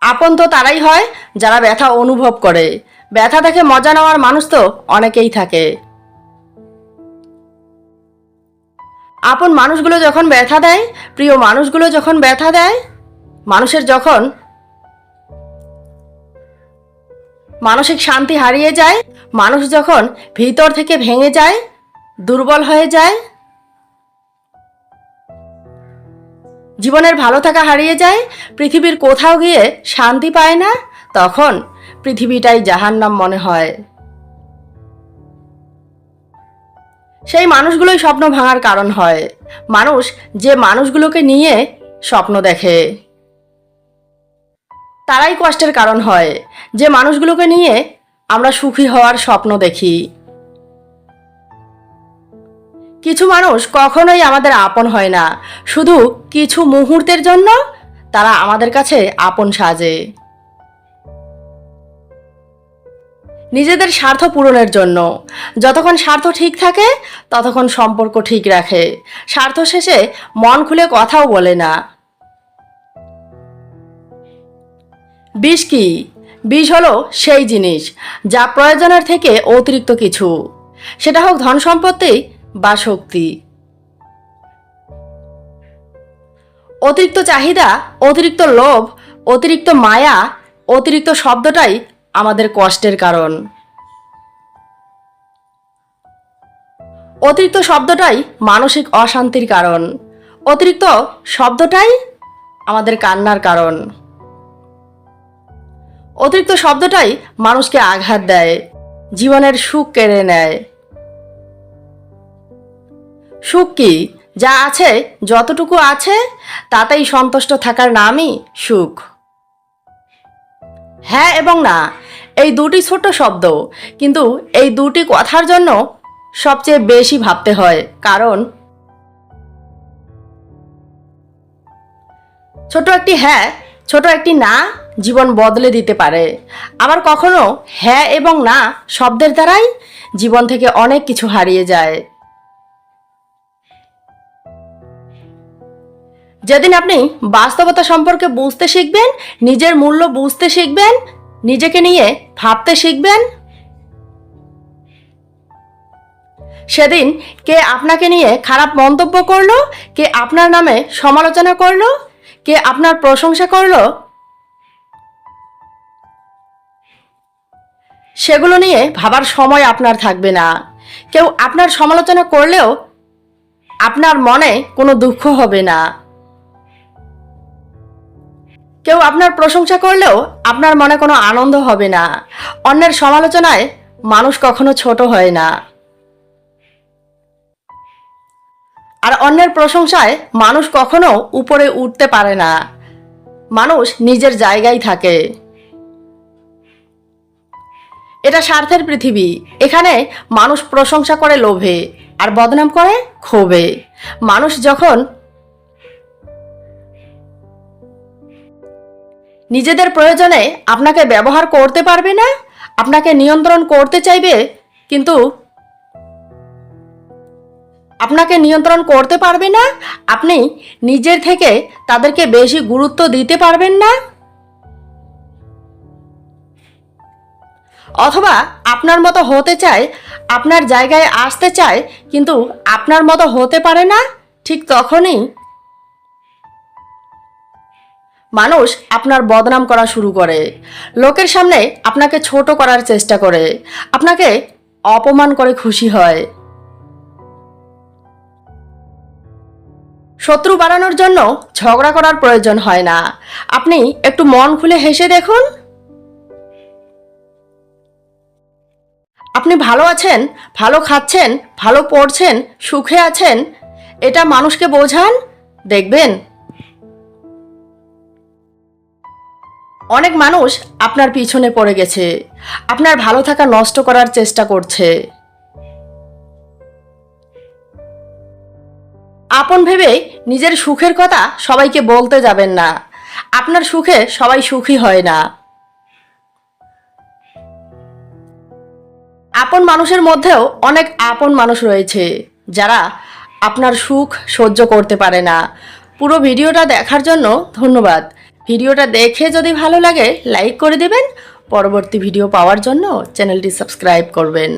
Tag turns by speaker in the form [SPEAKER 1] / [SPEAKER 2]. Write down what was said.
[SPEAKER 1] আপন তো তারাই হয় যারা ব্যথা অনুভব করে। ব্যথা দেখে মজা নেওয়ার মানুষ তো অনেকেই থাকে। আপন মানুষগুলো যখন ব্যথা দেয়, প্রিয় মানুষগুলো যখন ব্যথা দেয়, মানুষের যখন মানসিক শান্তি হারিয়ে যায়, মানুষ যখন ভিতর থেকে ভেঙে যায়, দুর্বল হয়ে যায়, জীবনের ভালো থাকা হারিয়ে যায়, পৃথিবীর কোথাও গিয়ে শান্তি পায় না, তখন পৃথিবীটাই জাহান্নাম মনে হয়। সেই মানুষগুলোই স্বপ্ন ভাঙার কারণ হয়। মানুষ যে মানুষগুলোকে নিয়ে স্বপ্ন দেখে তারাই কষ্টের কারণ হয়। যে মানুষগুলোকে নিয়ে আমরা সুখী হওয়ার স্বপ্ন দেখি। কিছু মানুষ কখনোই আমাদের আপন হয় না, শুধু কিছু মুহূর্তের জন্য তারা আমাদের কাছে আপন সাজে। নিজেদের স্বার্থ পূরণের জন্য। যতক্ষণ স্বার্থ ঠিক থাকে ততক্ষণ সম্পর্ক ঠিক রাখে। স্বার্থ শেষে মন খুলে কথাও বলে না। বিষ কি? বিষ হলো সেই জিনিস যা প্রয়োজনের থেকে অতিরিক্ত কিছু, সেটা হোক ধন সম্পত্তি বা শক্তি। অতিরিক্ত চাহিদা, অতিরিক্ত লোভ, অতিরিক্ত মায়া, অতিরিক্ত শব্দটাই আমাদের কষ্টের কারণ। অতিরিক্ত শব্দটাই মানসিক অশান্তির কারণ। অতিরিক্ত শব্দটাই আমাদের কান্নার কারণ। অতিরিক্ত শব্দটাই মানুষকে আঘাত দেয়, জীবনের সুখ কেড়ে নেয়। সুখ কি? যা আছে, যতটুকু আছে তাতেই সন্তুষ্ট থাকার নামই সুখ। হ্যাঁ এবং না, এই দুটি ছোট শব্দ, কিন্তু এই দুটি কথার জন্য সবচেয়ে বেশি ভাবতে হয়। কারণ ছোট একটি হ্যাঁ, ছোট একটি না জীবন বদলে দিতে পারে। আবার কখনো হ্যাঁ এবং না শব্দের দ্বারাই জীবন থেকে অনেক কিছু হারিয়ে যায়। যেদিন আপনি বাস্তবতা সম্পর্কে বুঝতে শিখবেন, নিজের মূল্য বুঝতে শিখবেন, নিজেকে নিয়ে ভাবতে শিখবেন, সেদিন কে আপনাকে নিয়ে খারাপ মন্তব্য করলো, কে আপনার নামে সমালোচনা করলো, কে আপনার প্রশংসা করলো, সেগুলো নিয়ে ভাবার সময় আপনার থাকবে না। কেউ আপনার সমালোচনা করলেও আপনার মনে কোনো দুঃখ হবে না। কেউ আপনার প্রশংসা করলেও আপনার মনে কোনো আনন্দ হবে না। অন্যের সমালোচনায় মানুষ কখনো ছোট হয় না, আর অন্যের প্রশংসায় মানুষ কখনো উপরে উঠতে পারে না। মানুষ নিজের জায়গায় থাকে। এটা স্বার্থের পৃথিবী। এখানে মানুষ প্রশংসা করে লোভে আর বদনাম করে ক্ষোভে। মানুষ যখন নিজেদের প্রয়োজনে আপনাকে ব্যবহার করতে পারবে না, আপনাকে নিয়ন্ত্রণ করতে চাইবে, কিন্তু আপনাকে নিয়ন্ত্রণ করতে পারবে না, আপনি নিজের থেকে তাদেরকে বেশি গুরুত্ব দিতে পারবেন না, অথবা আপনার মতো হতে চায়, আপনার জায়গায় আসতে চায়, কিন্তু আপনার মতো হতে পারে না, ঠিক তখনই মানুষ আপনার বদনাম করা শুরু করে। লোকের সামনে আপনাকে ছোট করার চেষ্টা করে, আপনাকে অপমান করে খুশি হয়। শত্রু বাড়ানোর জন্য ঝগড়া করার প্রয়োজন হয় না। আপনি একটু মন খুলে হেসে দেখুন। আপনি ভালো আছেন, ভালো খাচ্ছেন, ভালো পড়ছেন, সুখে আছেন, এটা মানুষকে বোঝান, দেখবেন অনেক মানুষ আপনার পিছনে পড়ে গেছে, আপনার ভালো থাকা নষ্ট করার চেষ্টা করছে। আপন ভেবে নিজের সুখের কথা সবাইকে বলতে যাবেন না। আপনার সুখে সবাই সুখী হয় না। আপন মানুষের মধ্যেও অনেক আপন মানুষ রয়েছে যারা আপনার সুখ সহ্য করতে পারে না। পুরো ভিডিওটা দেখার জন্য ধন্যবাদ। ভিডিওটা দেখে যদি ভালো লাগে লাইক করে দেবেন, পরবর্তী ভিডিও পাওয়ার জন্য চ্যানেলটি সাবস্ক্রাইব করবেন।